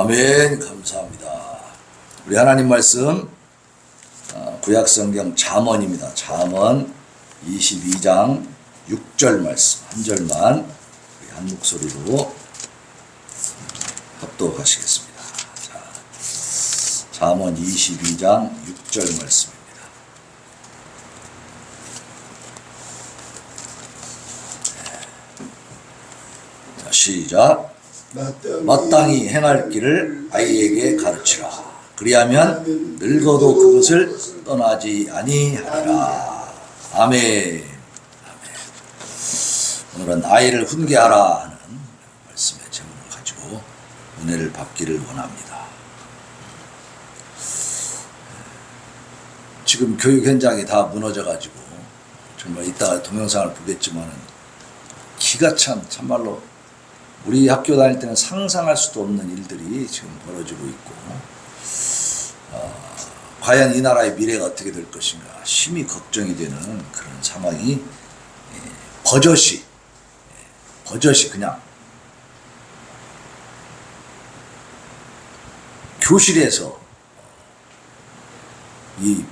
아멘. 감사합니다. 우리 하나님 말씀 구약성경 잠언입니다. 잠언 22장 6절 말씀 한 절만 우리 한 목소리로 합독하시겠습니다. 자, 잠언 22장 6절 말씀입니다. 자, 시작. 마땅히 행할 길을 아이에게 가르치라. 그리하면 늙어도 그것을 떠나지 아니하리라. 아멘. 오늘은 아이를 훈계하라 하는 말씀의 제목을 가지고 은혜를 받기를 원합니다. 지금 교육 현장이 다 무너져가지고 정말 이따가 동영상을 보겠지만 기가 참말로 우리 학교 다닐 때는 상상할 수도 없는 일들이 지금 벌어지고 있고 과연 이 나라의 미래가 어떻게 될 것인가 심히 걱정이 되는 그런 상황이 버젓이 그냥 교실에서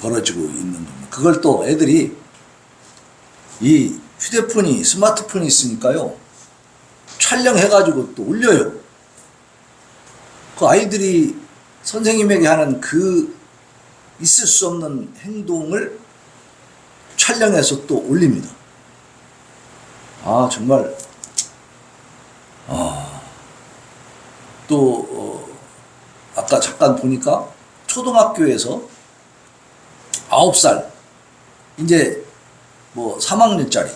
벌어지고 있는 겁니다. 그걸 또 애들이 이 휴대폰이 스마트폰이 있으니까요 촬영해가지고 또 올려요. 그 아이들이 선생님에게 하는 그 있을 수 없는 행동을 촬영해서 또 올립니다. 정말 아까 잠깐 보니까 초등학교에서 9살 이제 뭐 3학년짜리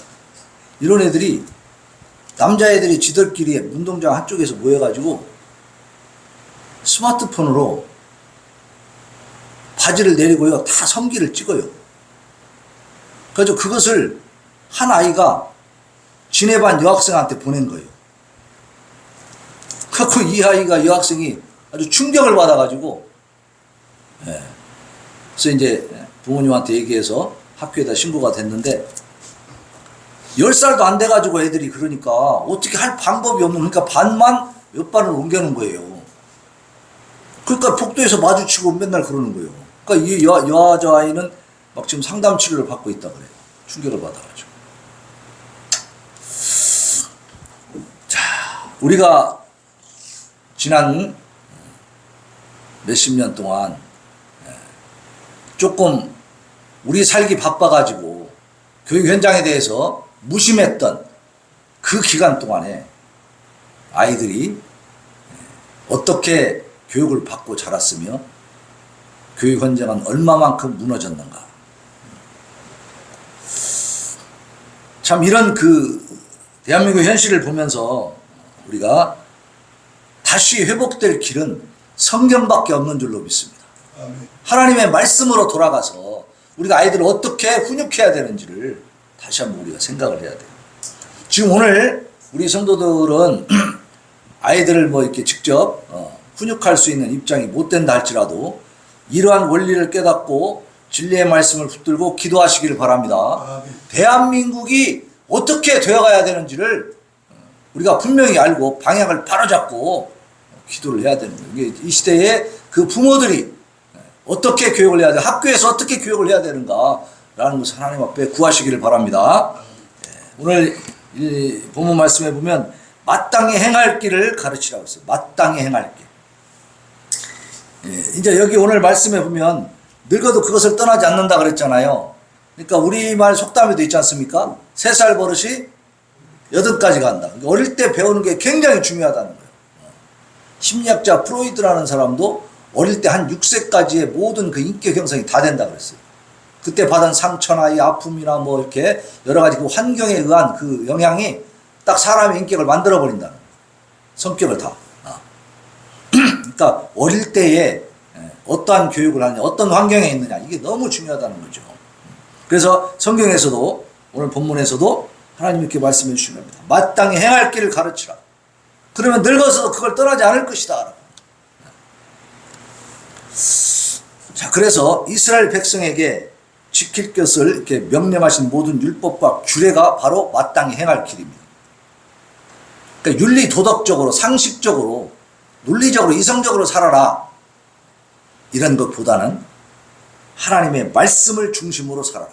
이런 애들이 남자애들이 지들끼리 운동장 한쪽에서 모여가지고 스마트폰으로 바지를 내리고요 다 성기를 찍어요. 그래서 그것을 한 아이가 지네 반 여학생한테 보낸 거예요. 그래서 이 아이가 여학생이 아주 충격을 받아가지고 그래서 이제 부모님한테 얘기해서 학교에다 신고가 됐는데 10살도 안 돼가지고 애들이 그러니까 어떻게 할 방법이 없는 그러니까 반만 몇 반을 옮겨놓은 거예요. 그러니까 복도에서 마주치고 맨날 그러는 거예요. 그러니까 이 여자아이는 막 지금 상담 치료를 받고 있다 그래요. 충격을 받아가지고. 자, 우리가 지난 몇십 년 동안 조금 우리 살기 바빠가지고 교육 현장에 대해서 무심했던 그 기간 동안에 아이들이 어떻게 교육을 받고 자랐으며 교육 현장은 얼마만큼 무너졌는가. 참 이런 대한민국 현실을 보면서 우리가 다시 회복될 길은 성경밖에 없는 줄로 믿습니다. 하나님의 말씀으로 돌아가서 우리가 아이들을 어떻게 훈육해야 되는지를 다시 한번 우리가 생각을 해야 돼요. 지금 오늘 우리 성도들은 아이들을 뭐 이렇게 직접 훈육할 수 있는 입장이 못 된다 할지라도 이러한 원리를 깨닫고 진리의 말씀을 붙들고 기도하시기를 바랍니다. 대한민국이 어떻게 되어가야 되는지를 우리가 분명히 알고 방향을 바로잡고 기도를 해야 되는 거예요. 이 시대에 그 부모들이 어떻게 교육을 해야 돼? 학교에서 어떻게 교육을 해야 되는가라는 것을 하나님 앞에 구하시기를 바랍니다. 오늘 이 본문 말씀에 보면 마땅히 행할 길을 가르치라고 했어요. 마땅히 행할 길. 이제 여기 오늘 말씀에 보면 늙어도 그것을 떠나지 않는다 그랬잖아요. 그러니까 우리말 속담에도 있지 않습니까? 3살 버릇이 8까지 간다. 어릴 때 배우는 게 굉장히 중요하다는 거예요. 심리학자 프로이드라는 사람도 어릴 때 한 6세까지의 모든 그 인격 형성이 다 된다 그랬어요. 그때 받은 상처나 이 아픔이나 뭐 이렇게 여러 가지 그 환경에 의한 그 영향이 딱 사람의 인격을 만들어 버린다는 거예요. 성격을 다. 그러니까 어릴 때에 어떠한 교육을 하느냐, 어떤 환경에 있느냐 이게 너무 중요하다는 거죠. 그래서 성경에서도 오늘 본문에서도 하나님 이렇게 말씀해 주시는 겁니다. 마땅히 행할 길을 가르치라. 그러면 늙어서도 그걸 떠나지 않을 것이다. 자, 그래서 이스라엘 백성에게 지킬 것을 이렇게 명령하신 모든 율법과 규례가 바로 마땅히 행할 길입니다. 그러니까 윤리 도덕적으로 상식적으로 논리적으로 이성적으로 살아라 이런 것보다는 하나님의 말씀을 중심으로 살아라.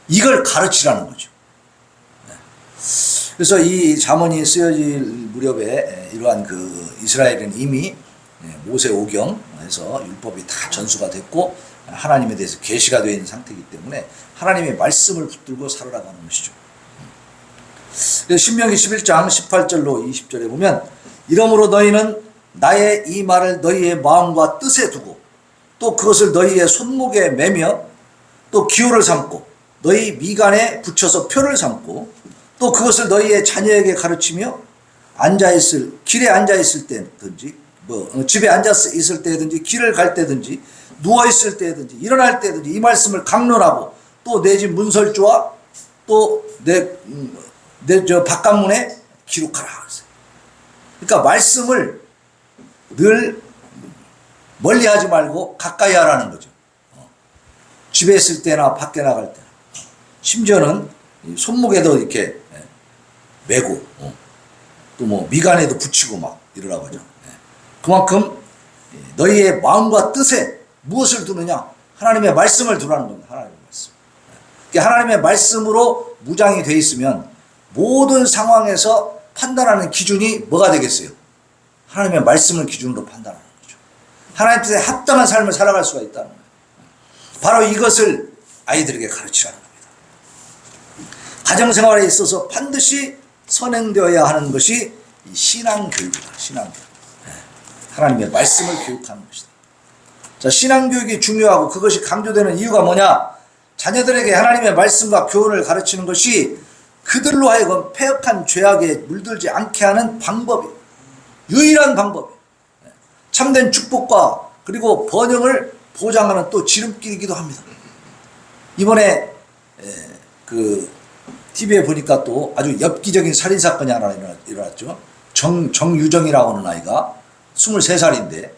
이걸 가르치라는 거죠. 그래서 이 잠언이 쓰여질 무렵에 이러한 그 이스라엘은 이미 모세 오경에서 율법이 다 전수가 됐고 하나님에 대해서 계시가 되어 있는 상태이기 때문에 하나님의 말씀을 붙들고 살아가는 것이죠. 신명기 11장 18절로 20절에 보면 이러므로 너희는 나의 이 말을 너희의 마음과 뜻에 두고 또 그것을 너희의 손목에 매며 또 기호를 삼고 너희 미간에 붙여서 표를 삼고 또 그것을 너희의 자녀에게 가르치며 길에 앉아있을 때든지 집에 앉아있을 때든지 길을 갈 때든지 누워있을 때든지 일어날 때든지 이 말씀을 강론하고 또 내 집 문설주와 또 내 바깥문에 기록하라. 그러니까 말씀을 늘 멀리 하지 말고 가까이 하라는 거죠. 집에 있을 때나 밖에 나갈 때나 심지어는 손목에도 이렇게 메고 또 뭐 미간에도 붙이고 막 이러라고 하죠. 그만큼 너희의 마음과 뜻에 무엇을 두느냐? 하나님의 말씀을 두라는 겁니다. 하나님의 말씀. 하나님의 말씀으로 무장이 되어 있으면 모든 상황에서 판단하는 기준이 뭐가 되겠어요? 하나님의 말씀을 기준으로 판단하는 거죠. 하나님 뜻에 합당한 삶을 살아갈 수가 있다는 거예요. 바로 이것을 아이들에게 가르치라는 겁니다. 가정생활에 있어서 반드시 선행되어야 하는 것이 이 신앙교육이다. 신앙교육. 하나님의 말씀을 교육하는 것이다. 자, 신앙교육이 중요하고 그것이 강조되는 이유가 뭐냐? 자녀들에게 하나님의 말씀과 교훈을 가르치는 것이 그들로 하여금 패역한 죄악에 물들지 않게 하는 방법이에요. 유일한 방법이에요. 참된 축복과 그리고 번영을 보장하는 또 지름길이기도 합니다. 이번에 그 TV에 보니까 또 아주 엽기적인 살인사건이 하나 일어났죠. 정유정이라고 하는 아이가 23살인데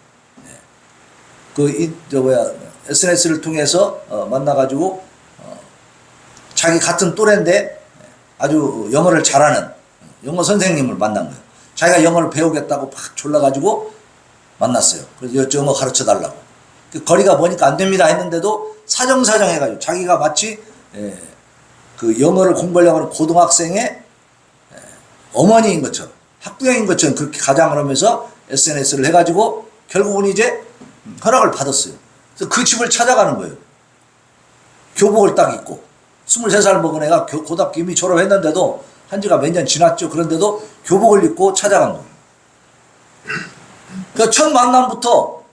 SNS를 통해서 만나가지고 자기 같은 또래인데 아주 영어를 잘하는 영어 선생님을 만난 거예요. 자기가 영어를 배우겠다고 팍 졸라가지고 만났어요. 그래서 영어 가르쳐 달라고. 거리가 머니까 안 됩니다 했는데도 사정사정 해가지고 자기가 마치 그 영어를 공부하려고 하는 고등학생의 어머니인 것처럼 학부형인 것처럼 그렇게 가장을 하면서 SNS를 해가지고 결국은 이제 허락을 받았어요. 그래서 그 집을 찾아가는 거예요. 교복을 딱 입고 23살 먹은 애가 고등학교 이미 졸업했는데도 한 지가 몇 년 지났죠. 그런데도 교복을 입고 찾아간 거예요. 그러니까 첫 만남부터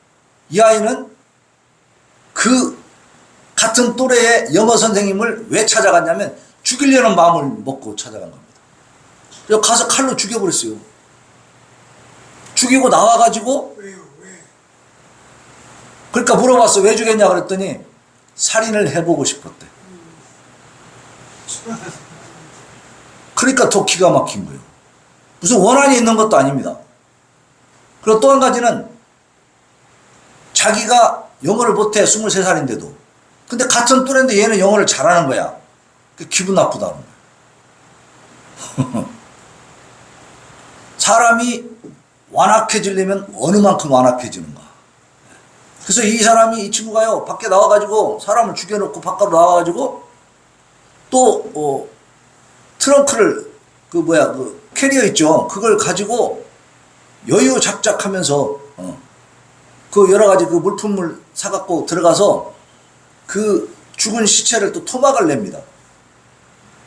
이 아이는 그 같은 또래의 영어 선생님을 왜 찾아갔냐면 죽이려는 마음을 먹고 찾아간 겁니다. 그래서 가서 칼로 죽여버렸어요. 죽이고 나와가지고 그러니까 물어봤어. 왜 죽였냐 그랬더니 살인을 해보고 싶었대. 그러니까 더 기가 막힌 거예요. 무슨 원한이 있는 것도 아닙니다. 그리고 또 한 가지는 자기가 영어를 못해 23살인데도 근데 같은 또래인데 얘는 영어를 잘하는 거야. 기분 나쁘다는 거야. 사람이 완악해지려면 어느 만큼 완악해지는가. 그래서 이 친구가요 밖에 나와가지고 사람을 죽여놓고 바깥으로 나와가지고 또 트렁크를 그 캐리어 있죠. 그걸 가지고 여유작작하면서 그 여러 가지 그 물품을 사갖고 들어가서 그 죽은 시체를 또 토막을 냅니다.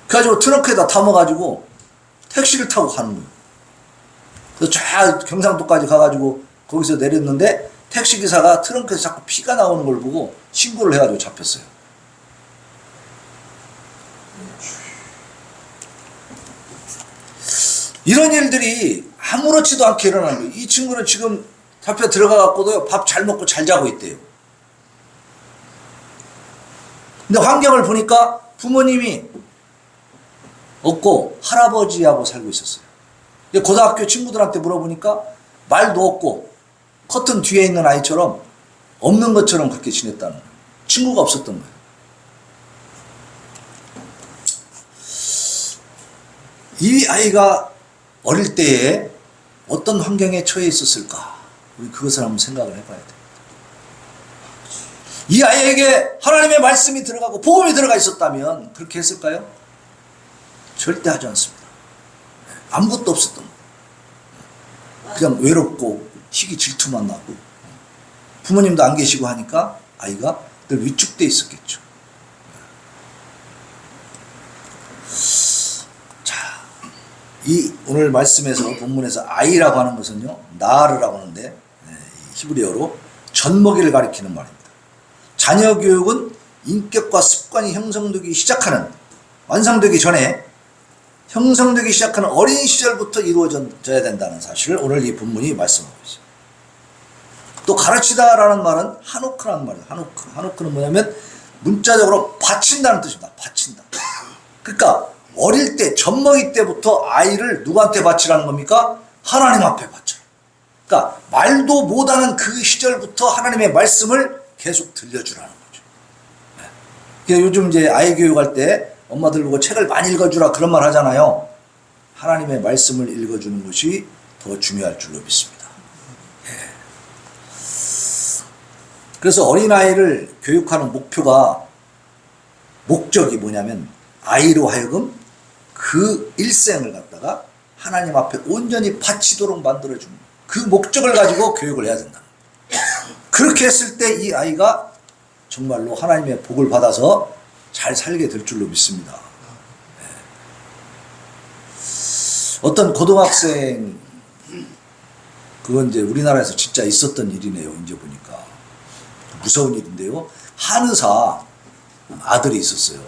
그래가지고 트렁크에다 담아가지고 택시를 타고 가는 거예요. 그래서 저 경상도까지 가가지고 거기서 내렸는데 택시기사가 트렁크에서 자꾸 피가 나오는 걸 보고 신고를 해가지고 잡혔어요. 이런 일들이 아무렇지도 않게 일어나는 거예요. 이 친구는 지금 잡혀 들어가갖고도 밥 잘 먹고 잘 자고 있대요. 근데 환경을 보니까 부모님이 없고 할아버지하고 살고 있었어요. 근데 고등학교 친구들한테 물어보니까 말도 없고 커튼 뒤에 있는 아이처럼 없는 것처럼 그렇게 지냈다는 거예요. 친구가 없었던 거예요. 이 아이가 어릴 때에 어떤 환경에 처해 있었을까? 우리 그것을 한번 생각을 해봐야 됩니다. 이 아이에게 하나님의 말씀이 들어가고 복음이 들어가 있었다면 그렇게 했을까요? 절대 하지 않습니다. 아무것도 없었던 거예요. 그냥 외롭고 희귀 질투만 나고 부모님도 안 계시고 하니까 아이가 늘 위축돼 있었겠죠. 자, 이 오늘 말씀에서 본문에서 아이라고 하는 것은요, 나르라고 하는데 히브리어로 젖먹이를 가리키는 말입니다. 자녀 교육은 인격과 습관이 형성되기 시작하는, 완성되기 전에 형성되기 시작하는 어린 시절부터 이루어져야 된다는 사실을 오늘 이 본문이 말씀하고 있습니다. 또 가르치다라는 말은 하노크라는 말이에요. 하노크. 하노크는 뭐냐면 문자적으로 바친다는 뜻입니다. 바친다. 그러니까 어릴 때, 젖먹이 때부터 아이를 누구한테 바치라는 겁니까? 하나님 앞에 바쳐라. 그러니까 말도 못하는 그 시절부터 하나님의 말씀을 계속 들려주라는 거죠. 그러니까 요즘 이제 아이 교육할 때 엄마들 보고 책을 많이 읽어주라 그런 말 하잖아요. 하나님의 말씀을 읽어주는 것이 더 중요할 줄로 믿습니다. 그래서 어린아이를 교육하는 목적이 뭐냐면 아이로 하여금 그 일생을 갖다가 하나님 앞에 온전히 바치도록 만들어주는 그 목적을 가지고 교육을 해야 된다. 그렇게 했을 때 이 아이가 정말로 하나님의 복을 받아서 잘 살게 될 줄로 믿습니다. 어떤 고등학생, 그건 이제 우리나라에서 진짜 있었던 일이네요. 이제 보니까 무서운 일인데요. 한의사 아들이 있었어요.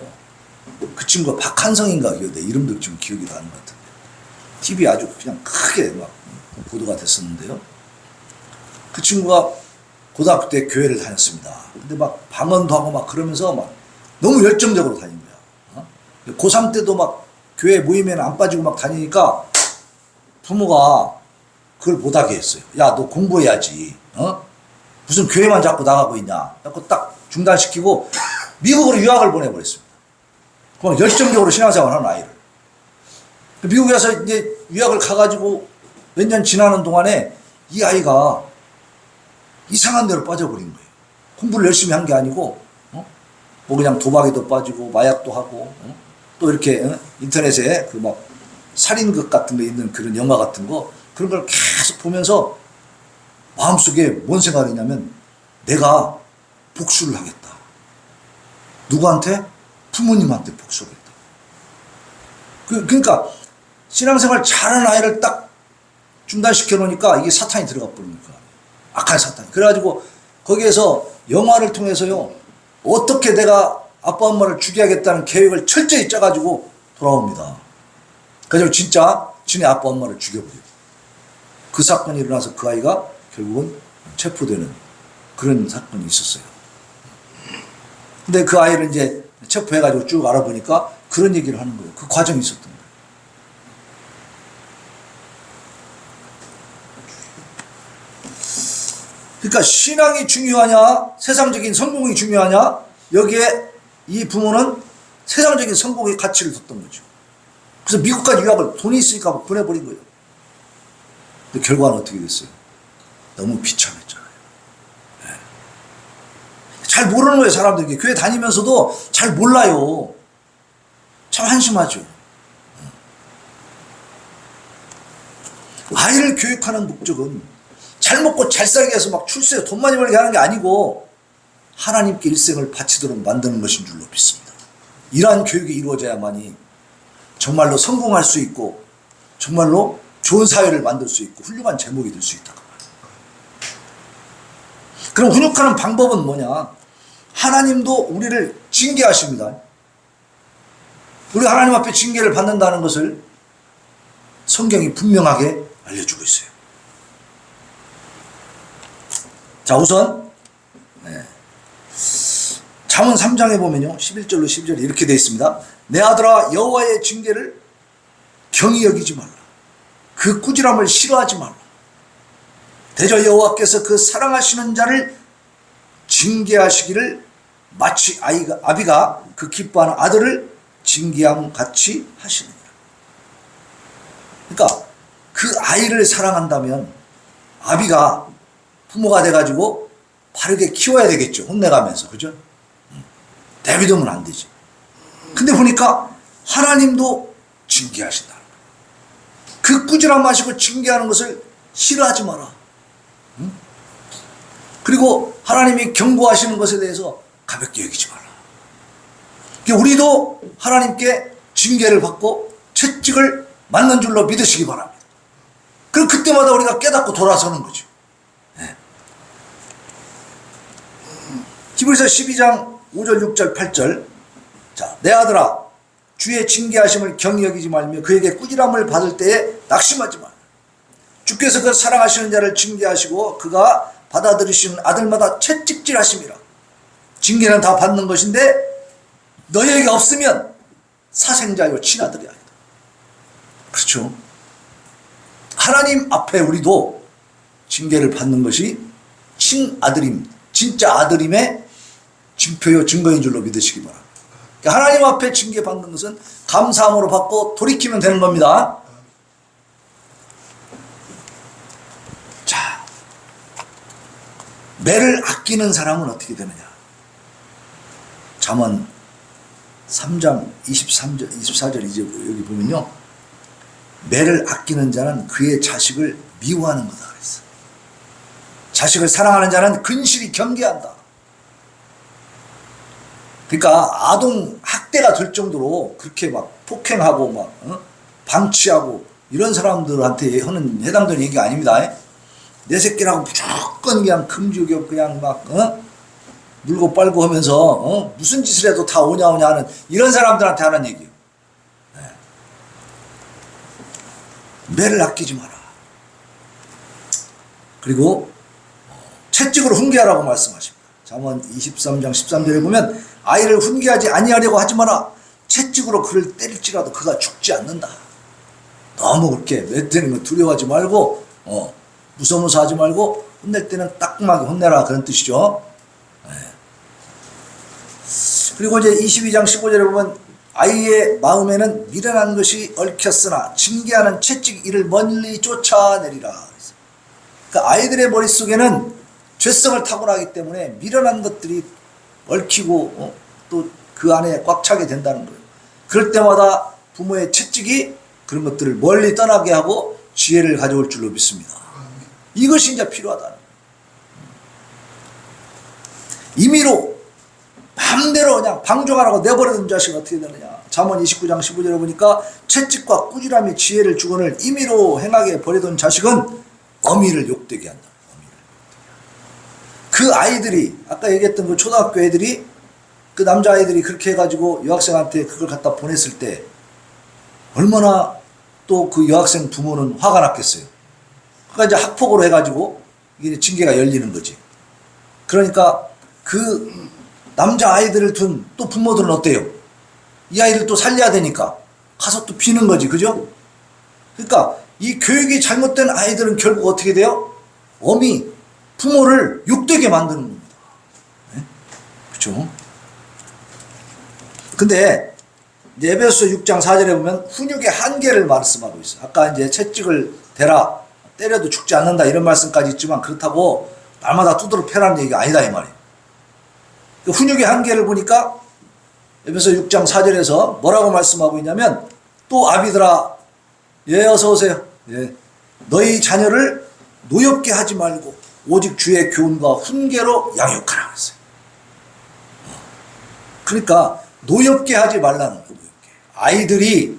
그 친구가 박한성인가 내 이름도 지금 기억이 나는 것 같은데 TV에 아주 그냥 크게 막 보도가 됐었는데요. 그 친구가 고등학교 때 교회를 다녔습니다. 근데 막 방언도 하고 막 그러면서 막 너무 열정적으로 다닌 거야. 고3 때도 막 교회 모임에는 안 빠지고 막 다니니까 부모가 그걸 못하게 했어요. 야, 너 공부해야지. 무슨 교회만 자꾸 나가고 있냐. 자꾸 딱 중단시키고 미국으로 유학을 보내버렸습니다. 그럼 열정적으로 신앙생활 하는 아이를. 미국에 가서 이제 유학을 가가지고 몇 년 지나는 동안에 이 아이가 이상한 데로 빠져버린 거예요. 공부를 열심히 한 게 아니고, 뭐 그냥 도박에도 빠지고, 마약도 하고, 또 이렇게 인터넷에 그 막 살인극 같은 거 있는 그런 영화 같은 거, 그런 걸 계속 보면서 마음속에 뭔 생각이냐면 내가 복수를 하겠다. 누구한테? 부모님한테 복수하겠다. 그러니까 신앙생활 잘하는 아이를 딱 중단시켜 놓으니까 이게 사탄이 들어가 버리는 거야. 악한 사탄이. 그래가지고 거기에서 영화를 통해서요, 어떻게 내가 아빠 엄마를 죽여야겠다는 계획을 철저히 짜가지고 돌아옵니다. 그래서 진짜 지네 아빠 엄마를 죽여버려요. 그 사건이 일어나서 그 아이가 결국은 체포되는 그런 사건이 있었어요. 근데 그 아이를 이제 체포해가지고 쭉 알아보니까 그런 얘기를 하는 거예요. 그 과정이 있었던 거예요. 그러니까 신앙이 중요하냐, 세상적인 성공이 중요하냐, 여기에 이 부모는 세상적인 성공의 가치를 뒀던 거죠. 그래서 미국까지 유학을 돈이 있으니까 보내버린 거예요. 근데 결과는 어떻게 됐어요? 너무 비참했잖아요. 네. 잘 모르는 거예요, 사람들이. 교회 다니면서도 잘 몰라요. 참 한심하죠. 아이를 교육하는 목적은 잘 먹고 잘 살게 해서 막 출세, 돈 많이 벌게 하는 게 아니고 하나님께 일생을 바치도록 만드는 것인 줄로 믿습니다. 이러한 교육이 이루어져야만이 정말로 성공할 수 있고 정말로 좋은 사회를 만들 수 있고 훌륭한 제목이 될 수 있다고 말합니다. 그럼 훈육하는 방법은 뭐냐? 하나님도 우리를 징계하십니다. 우리 하나님 앞에 징계를 받는다는 것을 성경이 분명하게 알려주고 있어요. 자, 우선 잠언 3장에 보면요, 11절로 12절에 이렇게 되어 있습니다. 내 아들아, 여호와의 징계를 경히 여기지 말라. 그 꾸지람을 싫어하지 말라. 대저 여호와께서 그 사랑하시는 자를 징계하시기를 마치 아비가 그 기뻐하는 아들을 징계함 같이 하시느니라. 그러니까 그 아이를 사랑한다면 아비가 부모가 돼가지고 바르게 키워야 되겠죠. 혼내가면서. 그죠? 내비두면 안 되지. 근데 보니까 하나님도 징계하신다. 그 꾸지람 마시고 징계하는 것을 싫어하지 마라. 그리고 하나님이 경고하시는 것에 대해서 가볍게 여기지 마라. 우리도 하나님께 징계를 받고 채찍을 맞는 줄로 믿으시기 바랍니다. 그럼 그때마다 우리가 깨닫고 돌아서는 거죠. 네. 히브리서 12장 5절 6절 8절. 자, 내 아들아 주의 징계하심을 경히 여기지 말며 그에게 꾸지람을 받을 때에 낙심하지 마. 주께서 그 사랑하시는 자를 징계하시고 그가 받아들이시는 아들마다 채찍질하심이라. 징계는 다 받는 것인데 너희에게 없으면 사생자요 친아들이 아니다. 그렇죠. 하나님 앞에 우리도 징계를 받는 것이 친아들임, 진짜 아들임의 징표요 증거인 줄로 믿으시기 바랍니다. 그러니까 하나님 앞에 징계 받는 것은 감사함으로 받고 돌이키면 되는 겁니다. 자, 매를 아끼는 사람은 어떻게 되느냐? 잠언 3장 23절, 24절 이제 여기 보면요. 매를 아끼는 자는 그의 자식을 미워하는 거다 그랬어. 자식을 사랑하는 자는 근실히 경계한다. 그러니까 아동 학대가 될 정도로 그렇게 막 폭행하고 막 방치하고 이런 사람들한테 하는 해당되는 얘기가 아닙니다. 내 새끼라고 무조건 그냥 금주격 그냥 막 물고 빨고 하면서 무슨 짓을 해도 다 오냐 하는 이런 사람들한테 하는 얘기예요. 네. 매를 아끼지 마라. 그리고 채찍으로 훈계하라고 말씀하십니다. 잠언 23장 13절에 보면 아이를 훈계하지 아니하려고 하지 마라. 채찍으로 그를 때릴지라도 그가 죽지 않는다. 너무 그렇게 맺대는 거 두려워하지 말고 무서워하지 말고 혼낼 때는 따끔하게 혼내라 그런 뜻이죠. 네. 그리고 이제 22장 15절에 보면 아이의 마음에는 미련한 것이 얽혔으나 징계하는 채찍 이를 멀리 쫓아내리라. 그러니까 아이들의 머릿속에는 죄성을 타고나기 때문에 미련한 것들이 얽히고 또 그 안에 꽉 차게 된다는 거예요. 그럴 때마다 부모의 채찍이 그런 것들을 멀리 떠나게 하고 지혜를 가져올 줄로 믿습니다. 이것이 이제 필요하다는 거예요. 임의로 마음대로 그냥 방종하라고 내버려둔 자식은 어떻게 되느냐. 잠언 29장 15절에 보니까 채찍과 꾸지람이 지혜를 주거늘 임의로 행하게 버려둔 자식은 어미를 욕되게 한다. 그 아이들이 아까 얘기했던 그 초등학교 애들이 그 남자아이들이 그렇게 해가지고 여학생한테 그걸 갖다 보냈을 때 얼마나 또 그 여학생 부모는 화가 났겠어요. 그러니까 이제 학폭으로 해가지고 이게 징계가 열리는 거지. 그러니까 그 남자아이들을 둔 또 부모들은 어때요? 이 아이를 또 살려야 되니까 가서 또 비는 거지. 그죠? 그러니까 이 교육이 잘못된 아이들은 결국 어떻게 돼요? 어미 부모를 욕되게 만드는 겁니다. 네? 그렇죠? 근데 에베소서 6장 4절에 보면 훈육의 한계를 말씀하고 있어요. 아까 이제 채찍을 대라 때려도 죽지 않는다 이런 말씀까지 있지만 그렇다고 날마다 두드러 패라는 얘기가 아니다 이 말이에요. 그 훈육의 한계를 보니까 에베소서 6장 4절에서 뭐라고 말씀하고 있냐면 또 아비들아 예 어서 오세요. 예. 너희 자녀를 노엽게 하지 말고 오직 주의 교훈과 훈계로 양육하라 그랬어요. 그러니까 노엽게 하지 말라는 거예요. 아이들이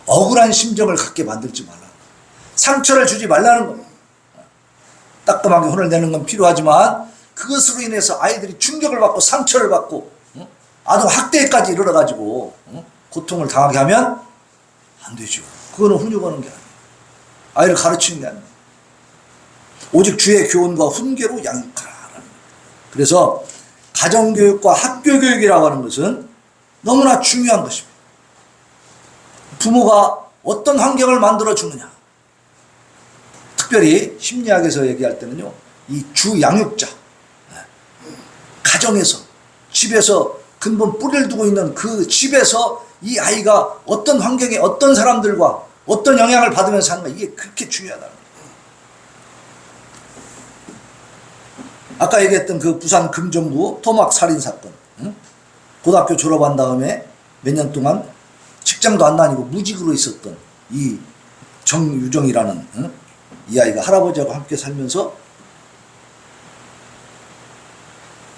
억울한 심정을 갖게 만들지 말라는 거예요. 상처를 주지 말라는 겁니다. 따끔하게 혼을 내는 건 필요하지만 그것으로 인해서 아이들이 충격을 받고 상처를 받고 아동 학대까지 이르러가지고 고통을 당하게 하면 안 되죠. 그거는 훈육하는 게 아니에요. 아이를 가르치는 게 아니에요. 오직 주의 교훈과 훈계로 양육하라. 그래서 가정교육과 학교교육이라고 하는 것은 너무나 중요한 것입니다. 부모가 어떤 환경을 만들어 주느냐. 특별히 심리학에서 얘기할 때는요. 이 주 양육자. 가정에서 집에서 근본 뿌리를 두고 있는 그 집에서 이 아이가 어떤 환경에 어떤 사람들과 어떤 영향을 받으면서 하는가, 이게 그렇게 중요하다는 거예요. 아까 얘기했던 그 부산 금정구 토막 살인 사건, 응? 고등학교 졸업한 다음에 몇 년 동안 직장도 안 다니고 무직으로 있었던 이 정유정이라는, 응? 이 아이가 할아버지하고 함께 살면서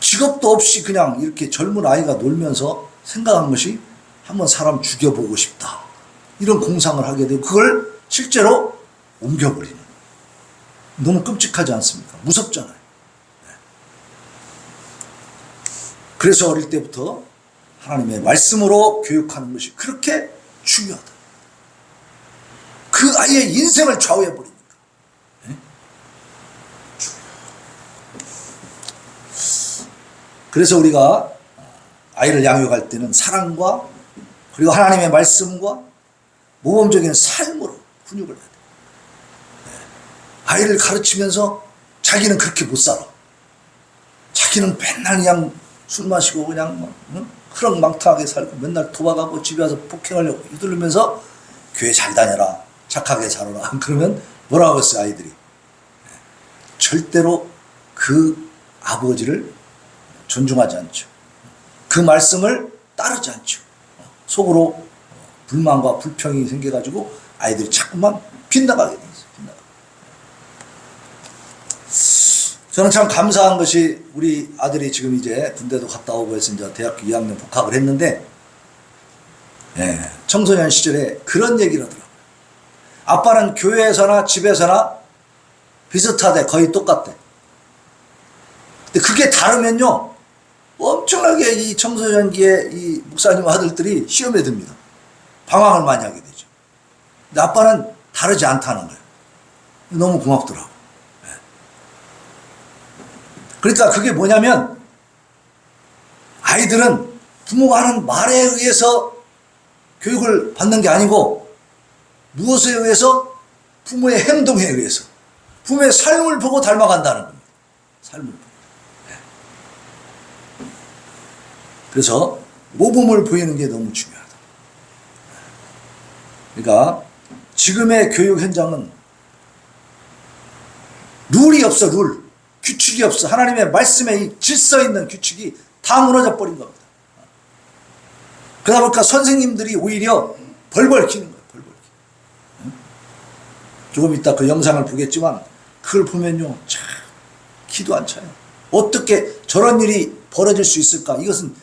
직업도 없이 그냥 이렇게 젊은 아이가 놀면서 생각한 것이 한번 사람 죽여보고 싶다, 이런 공상을 하게 되고 그걸 실제로 옮겨버리는, 너무 끔찍하지 않습니까? 무섭잖아요. 그래서 어릴 때부터 하나님의 말씀으로 교육하는 것이 그렇게 중요하다. 그 아이의 인생을 좌우해버리니까. 그래서 우리가 아이를 양육할 때는 사랑과 그리고 하나님의 말씀과 모범적인 삶으로 훈육을 해야 돼요. 아이를 가르치면서 자기는 그렇게 못 살아. 자기는 맨날 그냥 술 마시고 그냥 뭐, 응? 흐렁망탕하게 살고 맨날 도박하고 집에 와서 폭행을 휘두르면서 교회 잘 다녀라, 착하게 살아라. 그러면 뭐라고 했어요, 아이들이? 절대로 그 아버지를 존중하지 않죠. 그 말씀을 따르지 않죠. 속으로 불만과 불평이 생겨가지고 아이들이 자꾸만 빗나가게 돼 있어요. 빗나가. 저는 참 감사한 것이 우리 아들이 지금 이제 군대도 갔다 오고 해서 이제 대학교 2학년 복학을 했는데, 예, 청소년 시절에 그런 얘기를 하더라고요. 아빠는 교회에서나 집에서나 비슷하대, 거의 똑같대. 근데 그게 다르면요, 엄청나게 이 청소년기에 이 목사님 아들들이 시험에 듭니다. 방황을 많이 하게 되죠. 근데 아빠는 다르지 않다는 거예요. 너무 고맙더라고. 그러니까 그게 뭐냐면, 아이들은 부모가 하는 말에 의해서 교육을 받는 게 아니고 무엇에 의해서? 부모의 행동에 의해서, 부모의 삶을 보고 닮아간다는 겁니다. 삶을 보고. 그래서 모범을 보이는 게 너무 중요하다. 그러니까 지금의 교육 현장은 룰이 없어, 룰. 규칙이 없어. 하나님의 말씀에 이 질서 있는 규칙이 다 무너져 버린 겁니다. 그러다 보니까 선생님들이 오히려 벌벌 키는 거예요. 벌벌 키. 조금 이따 그 영상을 보겠지만 그걸 보면요, 참 기도 안 차요. 어떻게 저런 일이 벌어질 수 있을까? 이것은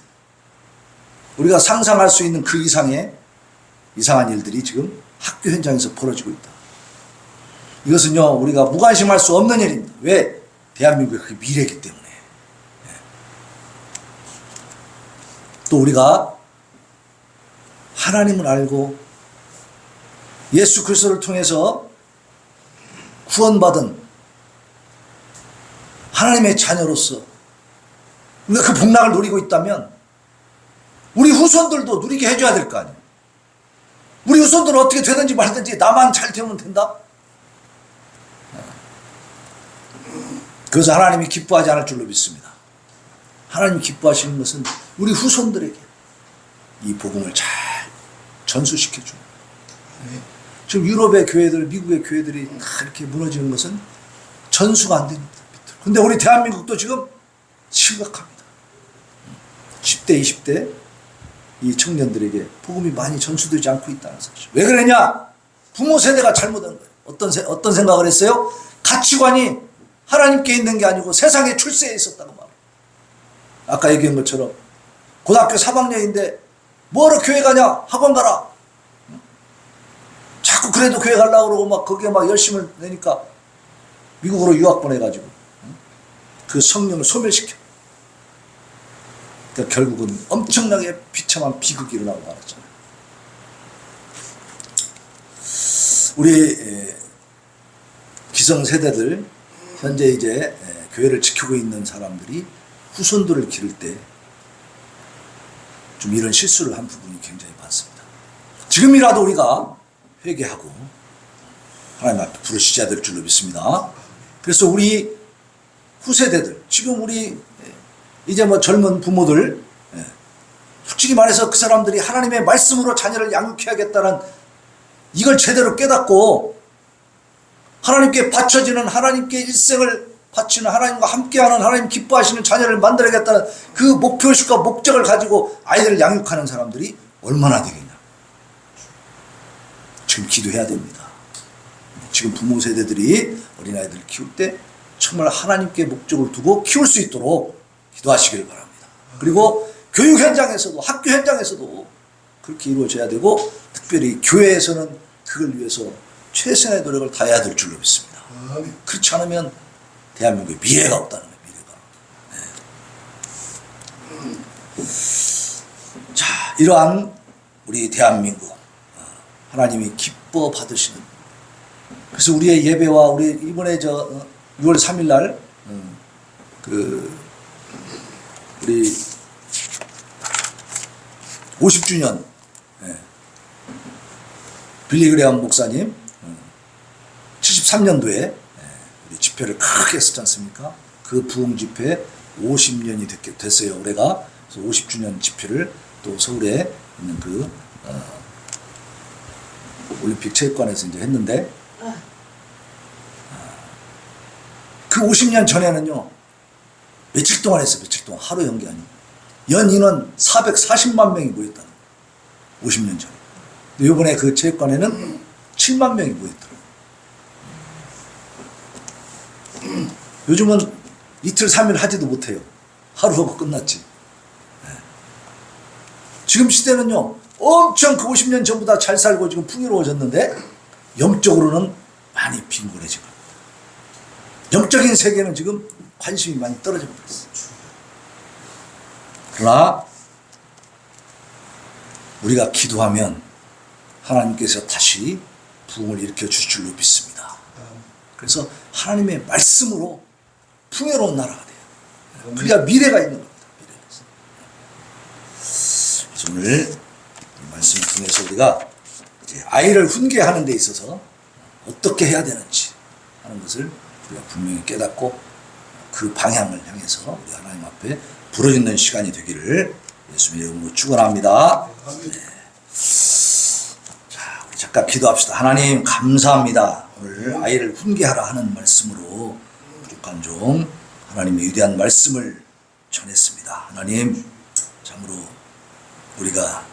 우리가 상상할 수 있는 그 이상의 이상한 일들이 지금 학교 현장에서 벌어지고 있다. 이것은요, 우리가 무관심할 수 없는 일입니다. 왜? 대한민국의 그 미래이기 때문에. 또 우리가 하나님을 알고 예수 그리스도를 통해서 구원받은 하나님의 자녀로서 우리가 그 복락을 누리고 있다면 우리 후손들도 누리게 해줘야 될 거 아니에요. 우리 후손들은 어떻게 되든지 말든지 나만 잘 되면 된다? 그래서 하나님이 기뻐하지 않을 줄로 믿습니다. 하나님이 기뻐하시는 것은 우리 후손들에게 이 복음을 잘 전수시켜주는 거예요. 지금 유럽의 교회들, 미국의 교회들이 다 이렇게 무너지는 것은 전수가 안 됩니다. 근데 우리 대한민국도 지금 심각합니다. 10대, 20대 이 청년들에게 복음이 많이 전수되지 않고 있다는 사실. 왜 그러냐? 부모 세대가 잘못한 거예요. 어떤 생각을 했어요? 가치관이 하나님께 있는 게 아니고 세상에 출세해 있었다고 말해요. 아까 얘기한 것처럼 고등학교 3학년인데 뭐하러 교회 가냐? 학원 가라. 자꾸 그래도 교회 가려고 그러고 막 거기에 막 열심을 내니까 미국으로 유학 보내가지고 그 성령을 소멸시켜. 그러니까 결국은 엄청나게 비참한 비극이 일어나고 말았잖아요. 우리 기성세대들, 현재 이제 교회를 지키고 있는 사람들이 후손들을 기를 때 좀 이런 실수를 한 부분이 굉장히 많습니다. 지금이라도 우리가 회개하고 하나님 앞에 부르시셔야 될 줄로 믿습니다. 그래서 우리 후세대들, 지금 우리 이제 뭐 젊은 부모들, 솔직히 말해서 그 사람들이 하나님의 말씀으로 자녀를 양육해야겠다는 이걸 제대로 깨닫고 하나님께 바쳐지는, 하나님께 일생을 바치는, 하나님과 함께하는, 하나님 기뻐하시는 자녀를 만들어야겠다는 그 목표의식과 목적을 가지고 아이들을 양육하는 사람들이 얼마나 되겠냐. 지금 기도해야 됩니다. 지금 부모 세대들이 어린아이들을 키울 때 정말 하나님께 목적을 두고 키울 수 있도록 기도하시길 바랍니다. 그리고 교육 현장에서도, 학교 현장에서도 그렇게 이루어져야 되고, 특별히 교회에서는 그걸 위해서 최선의 노력을 다해야 될 줄로 믿습니다. 그렇지 않으면 대한민국에 미래가 없다는 거예요. 미래가. 자, 이러한 우리 대한민국 하나님이 기뻐 받으시는, 그래서 우리의 예배와 우리 이번에 6월 3일 날 우리 50주년 빌리그레엄 목사님 73년도에 우리 집회를 크게 했었지 않습니까? 그 부흥 집회 50년이 됐어요. 올해가. 그래서 50주년 집회를 또 서울에 있는 그 올림픽 체육관에서 이제 했는데, 그 50년 전에는요, 며칠 동안 했어요. 며칠 동안. 하루 연기 아니고. 연 인원 440만 명이 모였다는 거예요. 50년 전에. 근데 이번에 그 체육관에는 7만 명이 모였더라고요. 요즘은 이틀 3일 하지도 못해요. 하루 하고 끝났지. 지금 시대는요, 엄청 그 50년 전보다 잘 살고 지금 풍요로워졌는데, 영적으로는 많이 빈곤해지고, 영적인 세계는 지금 관심이 많이 떨어지고 있어요. 그러나 우리가 기도하면 하나님께서 다시 부흥을 일으켜 주실 줄로 믿습니다. 그래서 하나님의 말씀으로 풍요로운 나라가 돼요. 그래야 미래가 있는 겁니다. 그래서 오늘 이 말씀을 통해서 우리가 이제 아이를 훈계하는 데 있어서 어떻게 해야 되는지 하는 것을 우리가 분명히 깨닫고 그 방향을 향해서 우리 하나님 앞에 부르짖는 시간이 되기를 예수님의 이름으로 축원합니다. 네. 자, 우리 잠깐 기도합시다. 하나님 감사합니다. 오늘 아이를 훈계하라 하는 말씀으로 부족한 종 하나님의 위대한 말씀을 전했습니다. 하나님, 참으로 우리가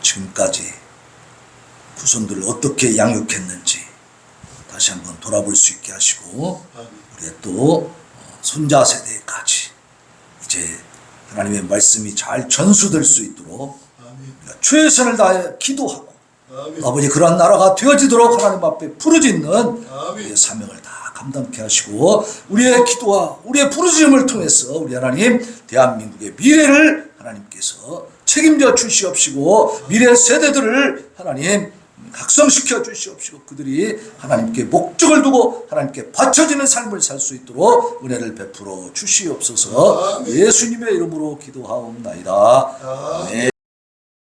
지금까지 후손들을 어떻게 양육했는지 다시 한번 돌아볼 수 있게 하시고, 우리의 또 손자 세대까지 이제 하나님의 말씀이 잘 전수될 수 있도록 우리가 최선을 다해 기도하고, 아버지 그러한 나라가 되어지도록 하나님 앞에 부르짖는 우리의 사명을 다 감당케 하시고, 우리의 기도와 우리의 부르짖음을 통해서 우리 하나님 대한민국의 미래를 하나님께서 책임져 주시옵시고, 미래 세대들을 하나님 각성시켜 주시옵시고, 그들이 하나님께 목적을 두고 하나님께 바쳐지는 삶을 살 수 있도록 은혜를 베풀어 주시옵소서. 예수님의 이름으로 기도하옵나이다. 네.